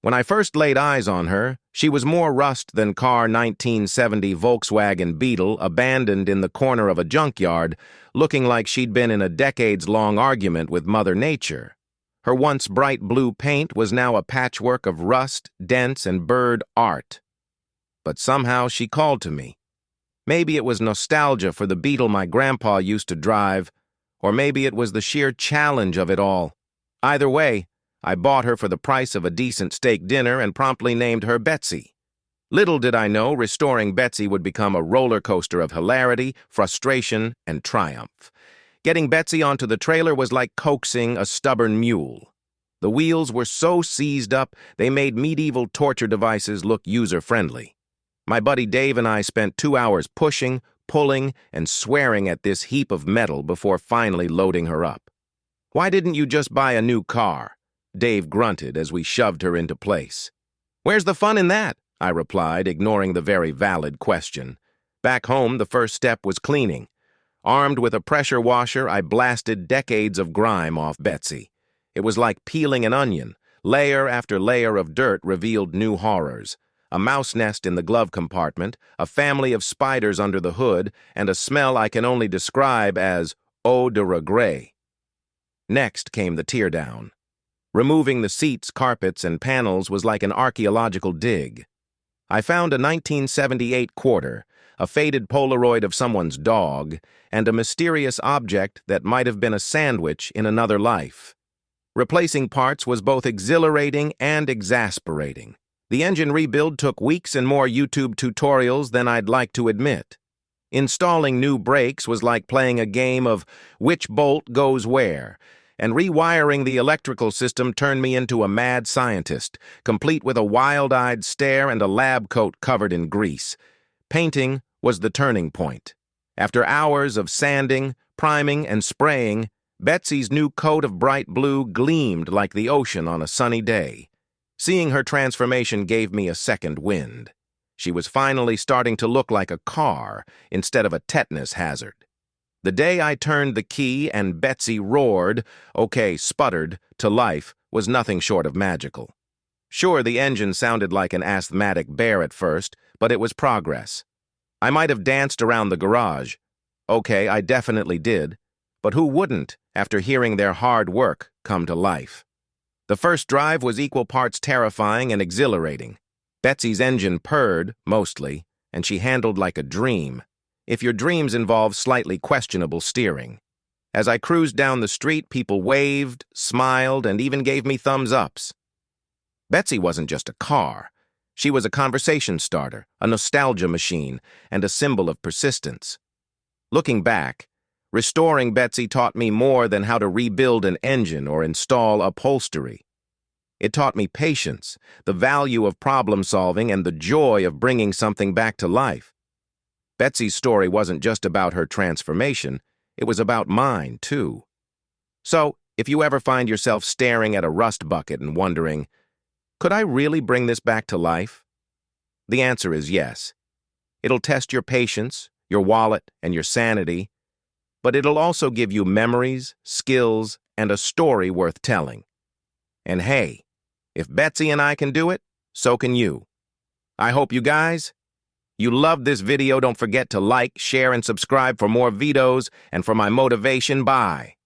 When I first laid eyes on her, she was more rust than car 1970 Volkswagen Beetle abandoned in the corner of a junkyard, looking like she'd been in a decades-long argument with Mother Nature. Her once bright blue paint was now a patchwork of rust, dents, and bird art. But somehow she called to me. Maybe it was nostalgia for the Beetle my grandpa used to drive, or maybe it was the sheer challenge of it all. Either way, I bought her for the price of a decent steak dinner and promptly named her Betsy. Little did I know restoring Betsy would become a roller coaster of hilarity, frustration, and triumph. Getting Betsy onto the trailer was like coaxing a stubborn mule. The wheels were so seized up, they made medieval torture devices look user-friendly. My buddy Dave and I spent 2 hours pushing, pulling, and swearing at this heap of metal before finally loading her up. "Why didn't you just buy a new car?" Dave grunted as we shoved her into place. "Where's the fun in that?" I replied, ignoring the very valid question. Back home, the first step was cleaning. Armed with a pressure washer, I blasted decades of grime off Betsy. It was like peeling an onion. Layer after layer of dirt revealed new horrors. A mouse nest in the glove compartment, a family of spiders under the hood, and a smell I can only describe as eau de regret. Next came the teardown. Removing the seats, carpets, and panels was like an archaeological dig. I found a 1978 quarter, a faded Polaroid of someone's dog, and a mysterious object that might have been a sandwich in another life. Replacing parts was both exhilarating and exasperating. The engine rebuild took weeks and more YouTube tutorials than I'd like to admit. Installing new brakes was like playing a game of which bolt goes where, and rewiring the electrical system turned me into a mad scientist, complete with a wild-eyed stare and a lab coat covered in grease. Painting was the turning point. After hours of sanding, priming, and spraying, Betsy's new coat of bright blue gleamed like the ocean on a sunny day. Seeing her transformation gave me a second wind. She was finally starting to look like a car instead of a tetanus hazard. The day I turned the key and Betsy roared, sputtered, to life was nothing short of magical. Sure, the engine sounded like an asthmatic bear at first, but it was progress. I might have danced around the garage. Okay, I definitely did. But who wouldn't after hearing their hard work come to life? The first drive was equal parts terrifying and exhilarating. Betsy's engine purred, mostly, and she handled like a dream, if your dreams involve slightly questionable steering. As I cruised down the street, people waved, smiled, and even gave me thumbs-ups. Betsy wasn't just a car. She was a conversation starter, a nostalgia machine, and a symbol of persistence. Looking back, restoring Betsy taught me more than how to rebuild an engine or install upholstery. It taught me patience, the value of problem-solving, and the joy of bringing something back to life. Betsy's story wasn't just about her transformation, it was about mine, too. So, if you ever find yourself staring at a rust bucket and wondering, could I really bring this back to life? The answer is yes. It'll test your patience, your wallet, and your sanity, but it'll also give you memories, skills, and a story worth telling. And hey, if Betsy and I can do it, so can you. I hope you loved this video. Don't forget to like, share, and subscribe for more videos and for my motivation. Bye.